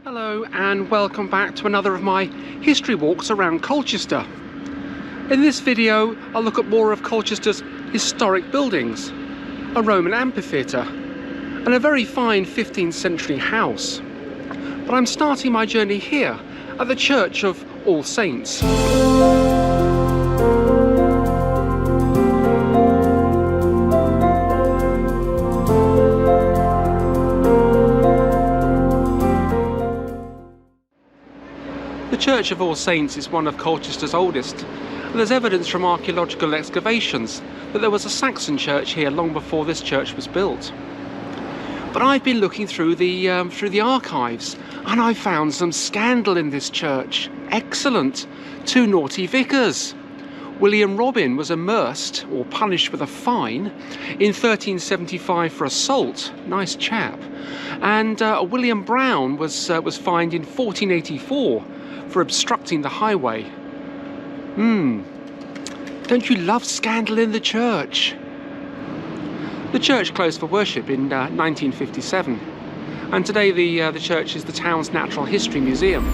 Hello and welcome back to another of my history walks around Colchester. In this video I'll look at more of Colchester's historic buildings, a Roman amphitheatre and a very fine 15th century house. But I'm starting my journey here at the Church of All Saints. The Church of All Saints is one of Colchester's oldest, and there's evidence from archaeological excavations that there was a Saxon church here long before this church was built. But I've been looking through the archives, and I found some scandal in this church. Excellent! 2 naughty vicars. William Robin was immersed, or punished with a fine, in 1375 for assault. Nice chap. And William Brown was fined in 1484 for obstructing the highway. Don't you love scandal in the church? The church closed for worship in 1957, and today the church is the town's Natural History Museum.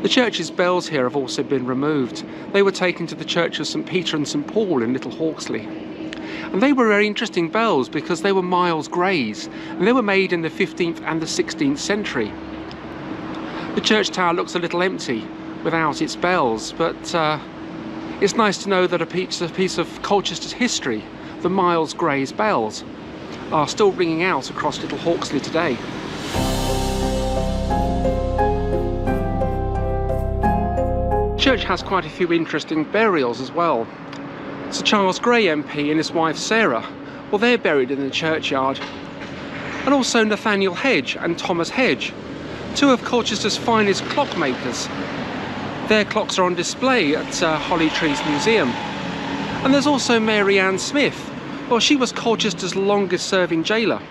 The church's bells here have also been removed. They were taken to the Church of St Peter and St Paul in Little Hawksley. And they were very interesting bells because they were Miles Gray's, and they were made in the 15th and the 16th century. The church tower looks a little empty without its bells, but it's nice to know that a piece of Colchester's history, the Miles Gray's bells, are still ringing out across Little Hawksley today. The church has quite a few interesting burials as well. Sir Charles Grey MP and his wife Sarah, well, they're buried in the churchyard. And also Nathaniel Hedge and Thomas Hedge, 2 of Colchester's finest clockmakers. Their clocks are on display at Holly Trees Museum. And there's also Mary Ann Smith. Well, she was Colchester's longest serving jailer,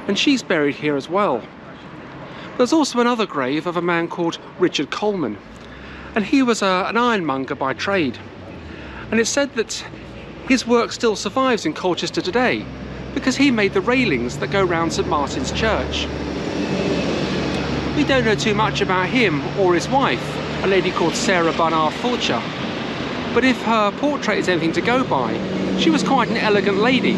and she's buried here as well. There's also another grave of a man called Richard Coleman, and he was an ironmonger by trade. And it's said that his work still survives in Colchester today because he made the railings that go round St Martin's Church. We don't know too much about him or his wife, a lady called Sarah Barnard Fulcher, but if her portrait is anything to go by, she was quite an elegant lady.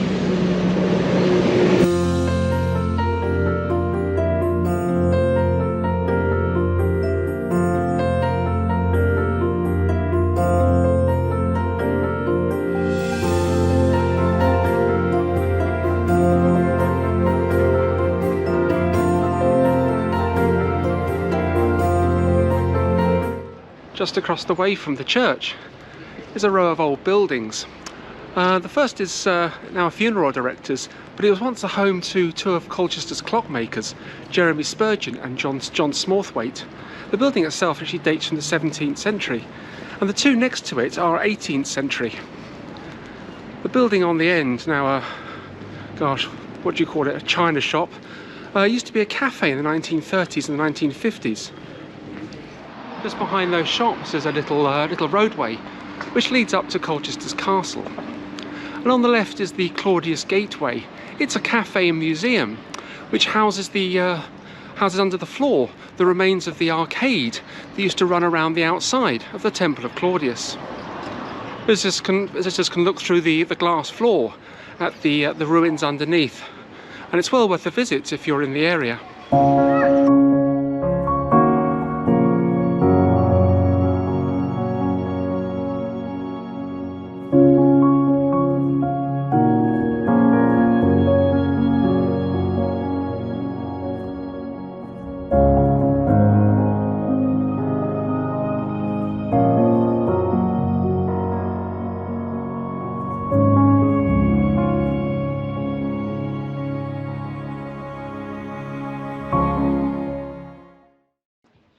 Just across the way from the church is a row of old buildings. The first is now a funeral director's, but it was once a home to 2 of Colchester's clockmakers, Jeremy Spurgeon and John Smorthwaite. The building itself actually dates from the 17th century, and the 2 next to it are 18th century. The building on the end, now what do you call it, a china shop, used to be a cafe in the 1930s and the 1950s. Just behind those shops is a little roadway which leads up to Colchester's castle. And on the left is the Claudius Gateway. It's a cafe and museum which houses under the floor the remains of the arcade that used to run around the outside of the Temple of Claudius. Visitors can look through the glass floor at the ruins underneath, and it's well worth a visit if you're in the area.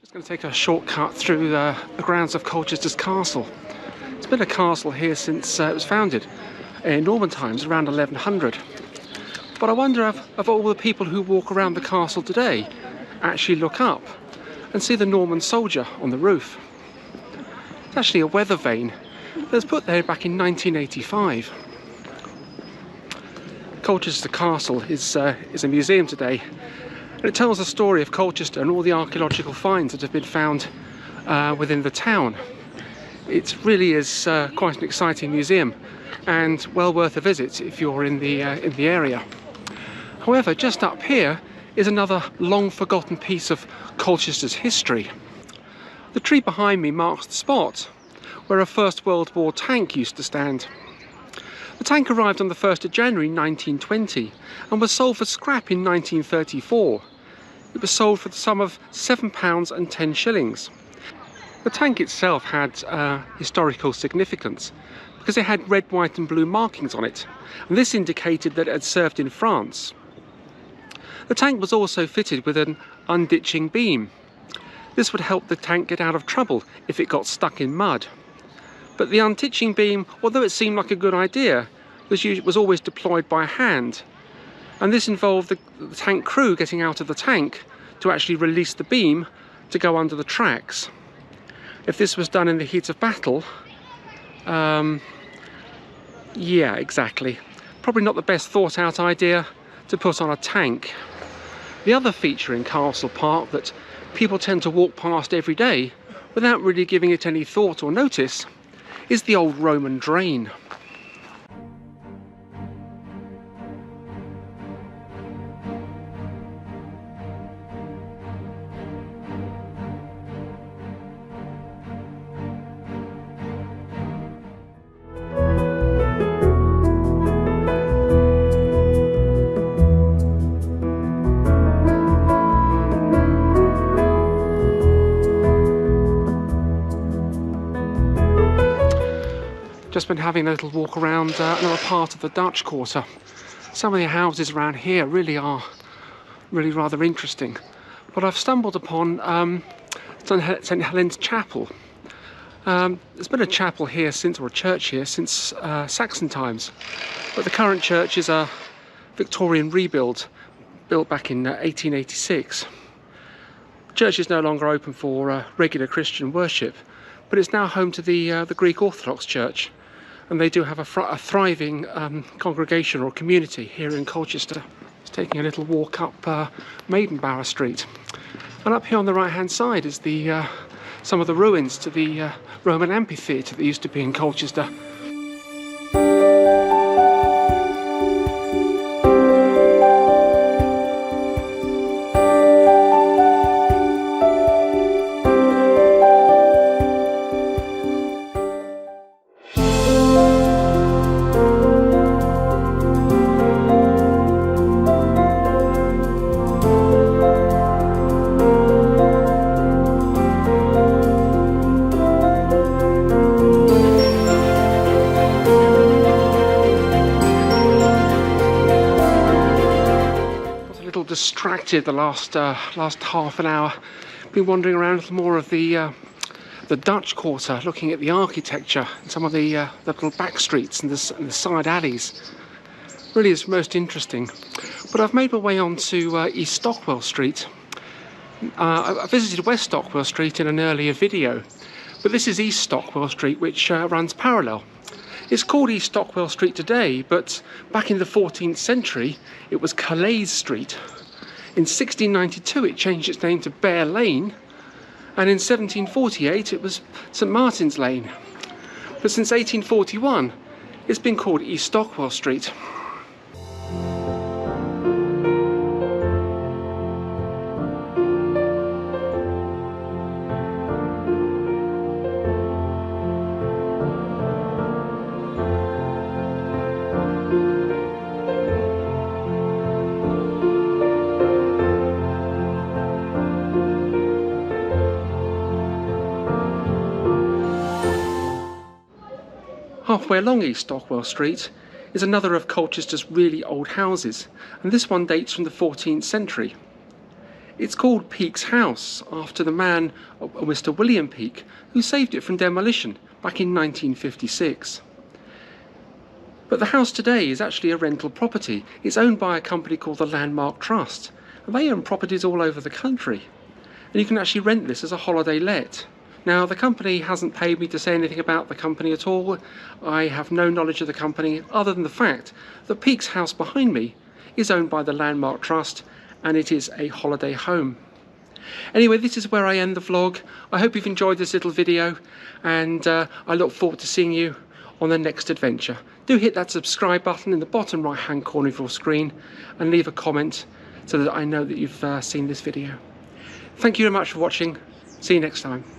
Just going to take a shortcut through the grounds of Colchester's castle It's been a castle here since it was founded in Norman times, around 1100. But I wonder if all the people who walk around the castle today actually look up and see the Norman soldier on the roof. It's actually a weather vane that was put there back in 1985. Colchester Castle is a museum today, and it tells the story of Colchester and all the archaeological finds that have been found within the town. It really is quite an exciting museum and well worth a visit if you're in the area. However, just up here is another long forgotten piece of Colchester's history. The tree behind me marks the spot where a First World War tank used to stand. The tank arrived on the 1st of January 1920 and was sold for scrap in 1934. It was sold for the sum of £7.10. The tank itself had historical significance because it had red, white and blue markings on it, and this indicated that it had served in France. The tank was also fitted with an unditching beam. This would help the tank get out of trouble if it got stuck in mud. But the unditching beam, although it seemed like a good idea, was always deployed by hand, and this involved the tank crew getting out of the tank to actually release the beam to go under the tracks. If this was done in the heat of battle, yeah, exactly. Probably not the best thought out idea to put on a tank. The other feature in Castle Park that people tend to walk past every day without really giving it any thought or notice is the old Roman drain. Just been having a little walk around another part of the Dutch Quarter. Some of the houses around here really are rather interesting. But I've stumbled upon St Helens Chapel. There's been a chapel here since, or a church here since Saxon times. But the current church is a Victorian rebuild, built back in 1886. The church is no longer open for regular Christian worship, but it's now home to the Greek Orthodox Church. And they do have a thriving congregation or community here in Colchester. Just taking a little walk up Maidenbower Street. And up here on the right hand side is some of the ruins to the Roman Amphitheatre that used to be in Colchester. Distracted the last half an hour. Been wandering around a little more of the Dutch Quarter, looking at the architecture and some of the little back streets and the side alleys. Really is most interesting. But I've made my way on to East Stockwell Street. I visited West Stockwell Street in an earlier video, but this is East Stockwell Street, which runs parallel. It's called East Stockwell Street today, but back in the 14th century it was Calais Street. In 1692 it changed its name to Bear Lane, and in 1748 it was St Martin's Lane. But since 1841 it's been called East Stockwell Street. Halfway along East Stockwell Street is another of Colchester's really old houses, and this one dates from the 14th century. It's called Peake's House, after the man, Mr. William Peake, who saved it from demolition back in 1956. But the house today is actually a rental property. It's owned by a company called the Landmark Trust, and they own properties all over the country. And you can actually rent this as a holiday let. Now, the company hasn't paid me to say anything about the company at all. I have no knowledge of the company other than the fact that Peake's House behind me is owned by the Landmark Trust, and it is a holiday home. Anyway, this is where I end the vlog. I hope you've enjoyed this little video, and I look forward to seeing you on the next adventure. Do hit that subscribe button in the bottom right hand corner of your screen and leave a comment so that I know that you've seen this video. Thank you very much for watching. See you next time.